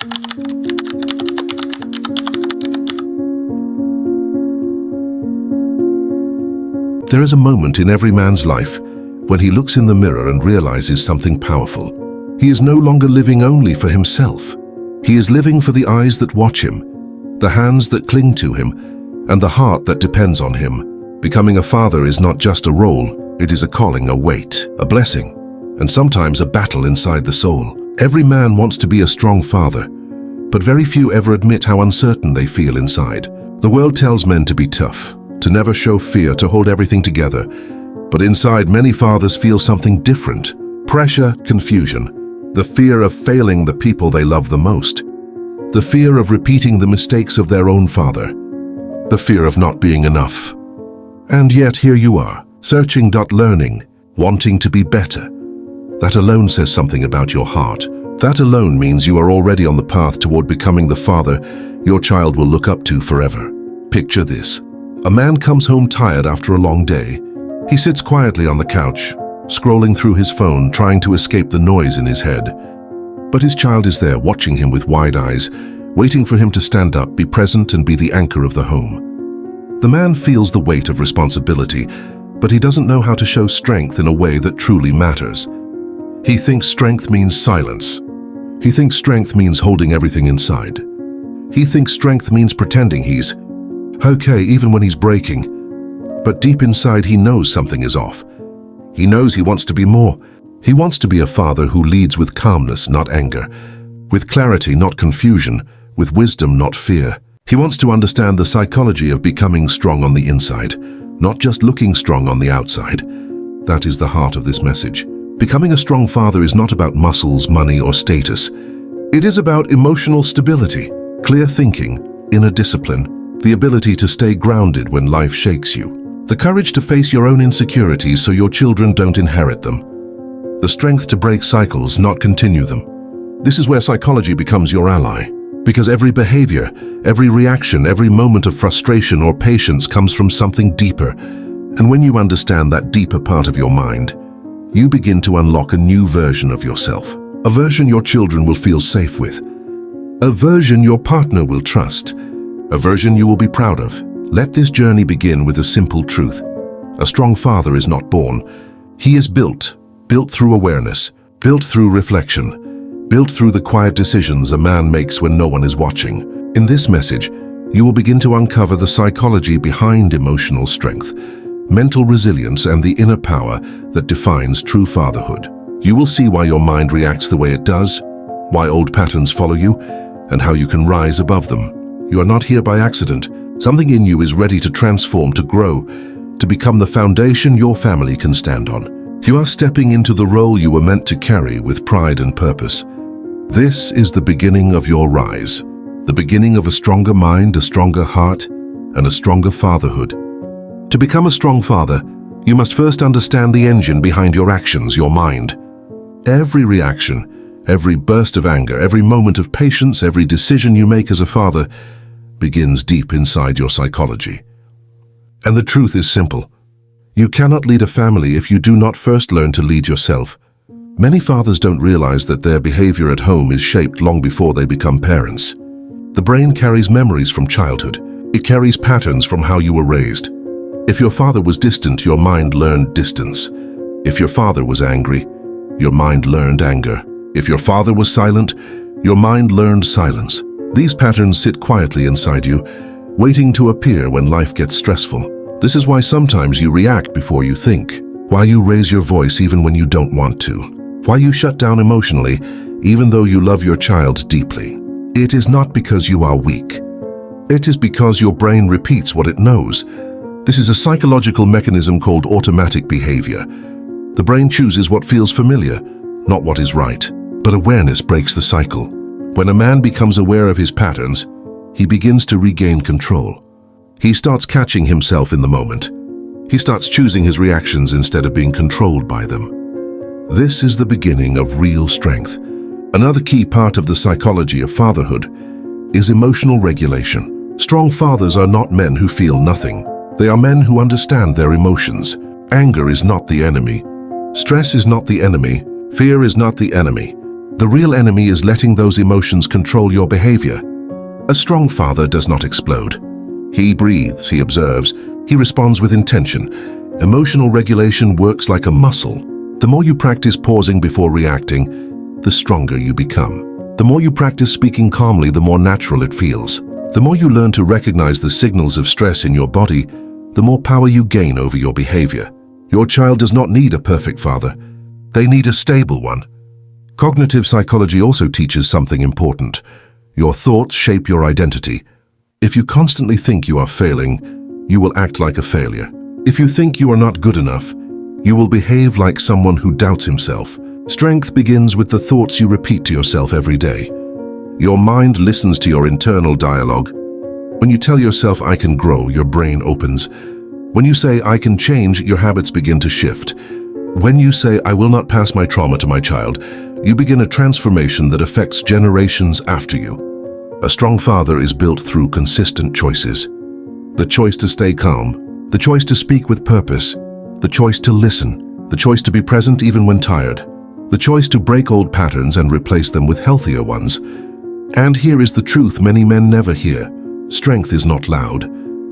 There is a moment in every man's life when he looks in the mirror and realizes something powerful. He is no longer living only for himself. He is living for the eyes that watch him, the hands that cling to him, and the heart that depends on him. Becoming a father is not just a role, it is a calling, a weight, a blessing, and sometimes a battle inside the soul. Every man wants to be a strong father, but very few ever admit how uncertain they feel inside. The world tells men to be tough, to never show fear, to hold everything together. But inside, many fathers feel something different. Pressure, confusion, the fear of failing the people they love the most, the fear of repeating the mistakes of their own father, the fear of not being enough. And yet here you are, searching, learning, wanting to be better. That alone says something about your heart. That alone means you are already on the path toward becoming the father your child will look up to forever. Picture this. A man comes home tired after a long day. He sits quietly on the couch, scrolling through his phone, trying to escape the noise in his head. But his child is there, watching him with wide eyes, waiting for him to stand up, be present, and be the anchor of the home. The man feels the weight of responsibility, but he doesn't know how to show strength in a way that truly matters. He thinks strength means silence. He thinks strength means holding everything inside. He thinks strength means pretending he's okay even when he's breaking. But deep inside he knows something is off. He knows he wants to be more. He wants to be a father who leads with calmness, not anger, with clarity, not confusion, with wisdom, not fear. He wants to understand the psychology of becoming strong on the inside, not just looking strong on the outside. That is the heart of this message. Becoming a strong father is not about muscles, money, or status. It is about emotional stability, clear thinking, inner discipline, the ability to stay grounded when life shakes you, the courage to face your own insecurities so your children don't inherit them, the strength to break cycles, not continue them. This is where psychology becomes your ally, because every behavior, every reaction, every moment of frustration or patience comes from something deeper. And when you understand that deeper part of your mind, you begin to unlock a new version of yourself, a version your children will feel safe with, a version your partner will trust, a version you will be proud of. Let this journey begin with a simple truth. A strong father is not born. He is built through awareness, built through reflection, built through the quiet decisions a man makes when no one is watching. In this message, you will begin to uncover the psychology behind emotional strength, mental resilience, and the inner power that defines true fatherhood. You will see why your mind reacts the way it does, why old patterns follow you, and how you can rise above them. You are not here by accident. Something in you is ready to transform, to grow, to become the foundation your family can stand on. You are stepping into the role you were meant to carry with pride and purpose. This is the beginning of your rise, the beginning of a stronger mind, a stronger heart, and a stronger fatherhood. To become a strong father, you must first understand the engine behind your actions, your mind. Every reaction, every burst of anger, every moment of patience, every decision you make as a father begins deep inside your psychology. And the truth is simple. You cannot lead a family if you do not first learn to lead yourself. Many fathers don't realize that their behavior at home is shaped long before they become parents. The brain carries memories from childhood. It carries patterns from how you were raised. If your father was distant, your mind learned distance. If your father was angry, your mind learned anger. If your father was silent, your mind learned silence. These patterns sit quietly inside you, waiting to appear when life gets stressful. This is why sometimes you react before you think, why you raise your voice even when you don't want to, why you shut down emotionally even though you love your child deeply. It is not because you are weak. It is because your brain repeats what it knows. This is a psychological mechanism called automatic behavior. The brain chooses what feels familiar, not what is right. But awareness breaks the cycle. When a man becomes aware of his patterns, he begins to regain control. He starts catching himself in the moment. He starts choosing his reactions instead of being controlled by them. This is the beginning of real strength. Another key part of the psychology of fatherhood is emotional regulation. Strong fathers are not men who feel nothing. They are men who understand their emotions. Anger is not the enemy. Stress is not the enemy. Fear is not the enemy. The real enemy is letting those emotions control your behavior. A strong father does not explode. He breathes, he observes, he responds with intention. Emotional regulation works like a muscle. The more you practice pausing before reacting, the stronger you become. The more you practice speaking calmly, the more natural it feels. The more you learn to recognize the signals of stress in your body, the more power you gain over your behavior. Your child does not need a perfect father. They need a stable one. Cognitive psychology also teaches something important. Your thoughts shape your identity. If you constantly think you are failing, you will act like a failure. If you think you are not good enough, you will behave like someone who doubts himself. Strength begins with the thoughts you repeat to yourself every day. Your mind listens to your internal dialogue. When you tell yourself, "I can grow," your brain opens. When you say, "I can change," your habits begin to shift. When you say, "I will not pass my trauma to my child," you begin a transformation that affects generations after you. A strong father is built through consistent choices. The choice to stay calm, the choice to speak with purpose, the choice to listen, the choice to be present even when tired, the choice to break old patterns and replace them with healthier ones. And here is the truth many men never hear. Strength is not loud.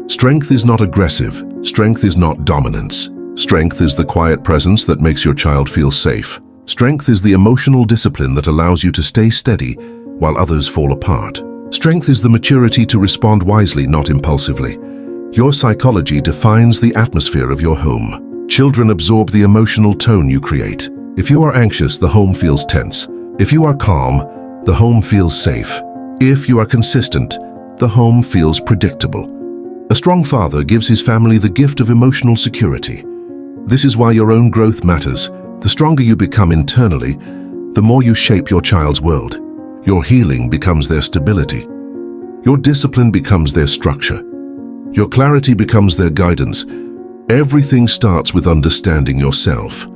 Strength is not aggressive. Strength is not dominance. Strength is the quiet presence that makes your child feel safe. Strength is the emotional discipline that allows you to stay steady while others fall apart. Strength is the maturity to respond wisely, not impulsively. Your psychology defines the atmosphere of your home. Children absorb the emotional tone you create. If you are anxious, the home feels tense. If you are calm, the home feels safe. If you are consistent, the home feels predictable. A strong father gives his family the gift of emotional security. This is why your own growth matters. The stronger you become internally, the more you shape your child's world. Your healing becomes their stability. Your discipline becomes their structure. Your clarity becomes their guidance. Everything starts with understanding yourself.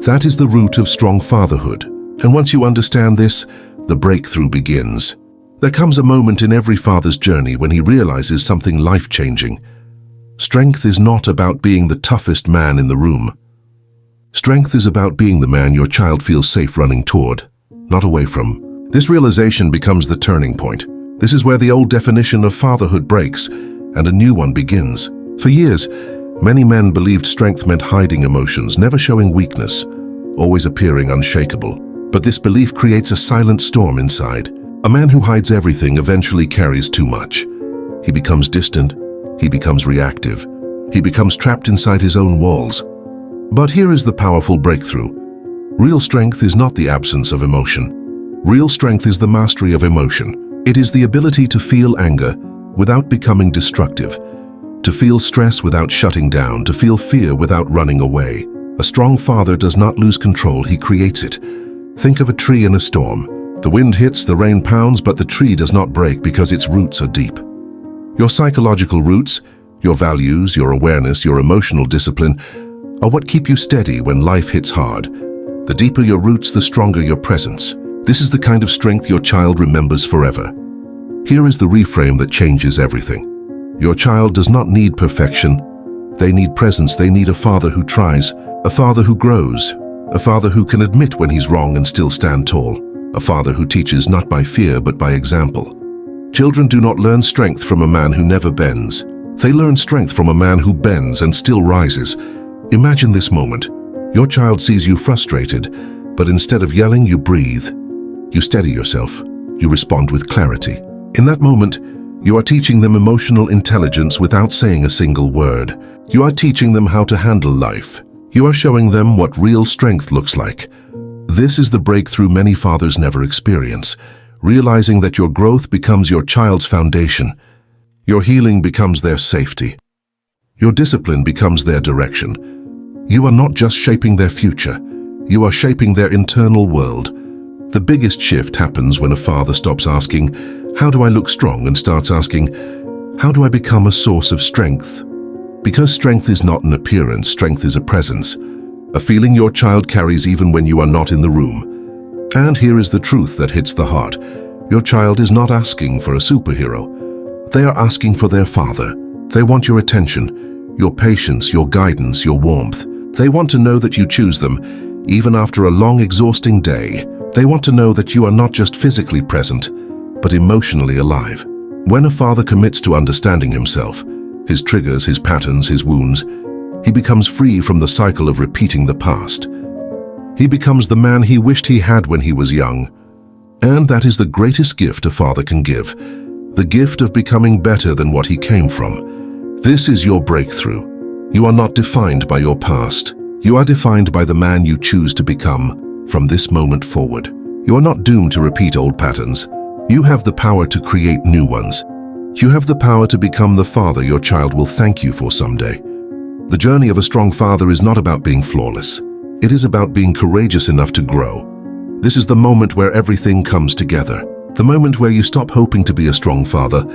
That is the root of strong fatherhood. And once you understand this, the breakthrough begins. There comes a moment in every father's journey when he realizes something life-changing. Strength is not about being the toughest man in the room. Strength is about being the man your child feels safe running toward, not away from. This realization becomes the turning point. This is where the old definition of fatherhood breaks and a new one begins. For years, many men believed strength meant hiding emotions, never showing weakness, always appearing unshakable. But this belief creates a silent storm inside. A man who hides everything eventually carries too much. He becomes distant, he becomes reactive, he becomes trapped inside his own walls. But here is the powerful breakthrough. Real strength is not the absence of emotion. Real strength is the mastery of emotion. It is the ability to feel anger without becoming destructive, to feel stress without shutting down, to feel fear without running away. A strong father does not lose control, he creates it. Think of a tree in a storm. The wind hits, the rain pounds, but the tree does not break because its roots are deep. Your psychological roots, your values, your awareness, your emotional discipline are what keep you steady when life hits hard. The deeper your roots, the stronger your presence. This is the kind of strength your child remembers forever. Here is the reframe that changes everything. Your child does not need perfection. They need presence. They need a father who tries, a father who grows, a father who can admit when he's wrong and still stand tall, a father who teaches not by fear but by example. Children do not learn strength from a man who never bends. They learn strength from a man who bends and still rises. Imagine this moment. Your child sees you frustrated, but instead of yelling, you breathe. You steady yourself. You respond with clarity. In that moment, you are teaching them emotional intelligence without saying a single word. You are teaching them how to handle life. You are showing them what real strength looks like. This is the breakthrough many fathers never experience, realizing that your growth becomes your child's foundation. Your healing becomes their safety. Your discipline becomes their direction. You are not just shaping their future, you are shaping their internal world. The biggest shift happens when a father stops asking, "How do I look strong?" and starts asking, "How do I become a source of strength?" Because strength is not an appearance, strength is a presence, a feeling your child carries even when you are not in the room. And here is the truth that hits the heart. Your child is not asking for a superhero. They are asking for their father. They want your attention, your patience, your guidance, your warmth. They want to know that you choose them, even after a long, exhausting day. They want to know that you are not just physically present, but emotionally alive. When a father commits to understanding himself, his triggers, his patterns, his wounds, he becomes free from the cycle of repeating the past. He becomes the man he wished he had when he was young. And that is the greatest gift a father can give, the gift of becoming better than what he came from. This is your breakthrough. You are not defined by your past. You are defined by the man you choose to become from this moment forward. You are not doomed to repeat old patterns. You have the power to create new ones. You have the power to become the father your child will thank you for someday. The journey of a strong father is not about being flawless. It is about being courageous enough to grow. This is the moment where everything comes together. The moment where you stop hoping to be a strong father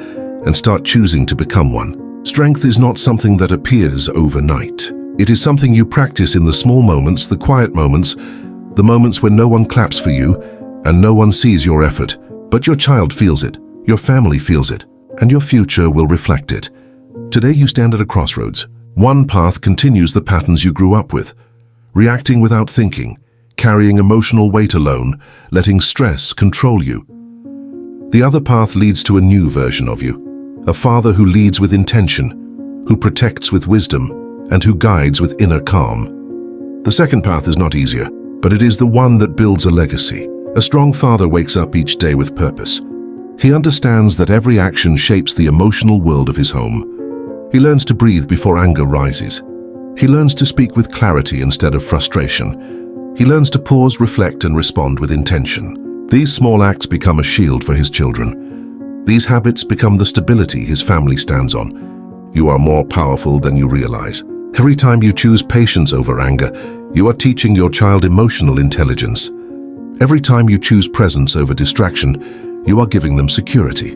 and start choosing to become one. Strength is not something that appears overnight. It is something you practice in the small moments, the quiet moments, the moments when no one claps for you and no one sees your effort. But your child feels it, your family feels it, and your future will reflect it. Today you stand at a crossroads. One path continues the patterns you grew up with, reacting without thinking, carrying emotional weight alone, letting stress control you. The other path leads to a new version of you, a father who leads with intention, who protects with wisdom, and who guides with inner calm. The second path is not easier, but it is the one that builds a legacy. A strong father wakes up each day with purpose. He understands that every action shapes the emotional world of his home. He learns to breathe before anger rises. He learns to speak with clarity instead of frustration. He learns to pause, reflect, and respond with intention. These small acts become a shield for his children. These habits become the stability his family stands on. You are more powerful than you realize. Every time you choose patience over anger, you are teaching your child emotional intelligence. Every time you choose presence over distraction, you are giving them security.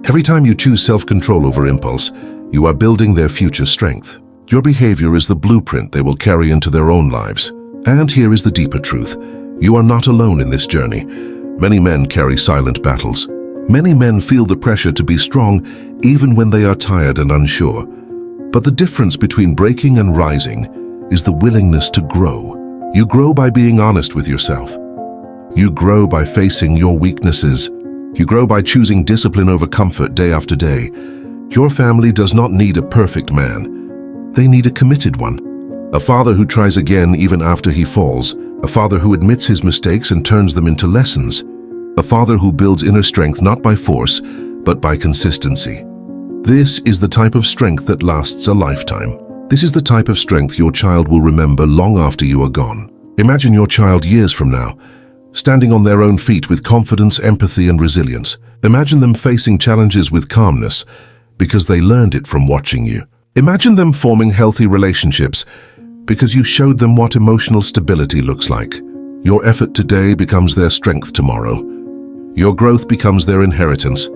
Every time you choose self-control over impulse, you are building their future strength. Your behavior is the blueprint they will carry into their own lives. And here is the deeper truth. You are not alone in this journey. Many men carry silent battles. Many men feel the pressure to be strong even when they are tired and unsure. But the difference between breaking and rising is the willingness to grow. You grow by being honest with yourself. You grow by facing your weaknesses. You grow by choosing discipline over comfort day after day. Your family does not need a perfect man. They need a committed one. A father who tries again even after he falls. A father who admits his mistakes and turns them into lessons. A father who builds inner strength not by force, but by consistency. This is the type of strength that lasts a lifetime. This is the type of strength your child will remember long after you are gone. Imagine your child years from now, standing on their own feet with confidence, empathy, and resilience. Imagine them facing challenges with calmness because they learned it from watching you. Imagine them forming healthy relationships because you showed them what emotional stability looks like. Your effort today becomes their strength tomorrow. Your growth becomes their inheritance.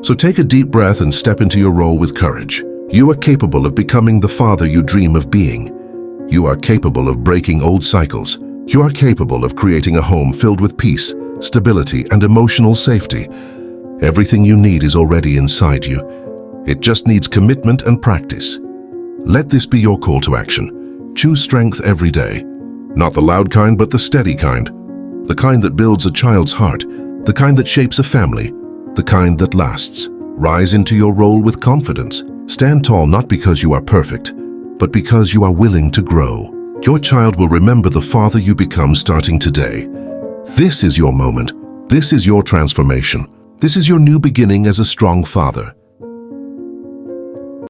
So take a deep breath and step into your role with courage. You are capable of becoming the father you dream of being. You are capable of breaking old cycles. You are capable of creating a home filled with peace, stability, and emotional safety. Everything you need is already inside you. It just needs commitment and practice. Let this be your call to action. Choose strength every day. Not the loud kind, but the steady kind. The kind that builds a child's heart. The kind that shapes a family. The kind that lasts. Rise into your role with confidence. Stand tall not because you are perfect, but because you are willing to grow. Your child will remember the father you become starting today. This is your moment. This is your transformation. This is your new beginning as a strong father.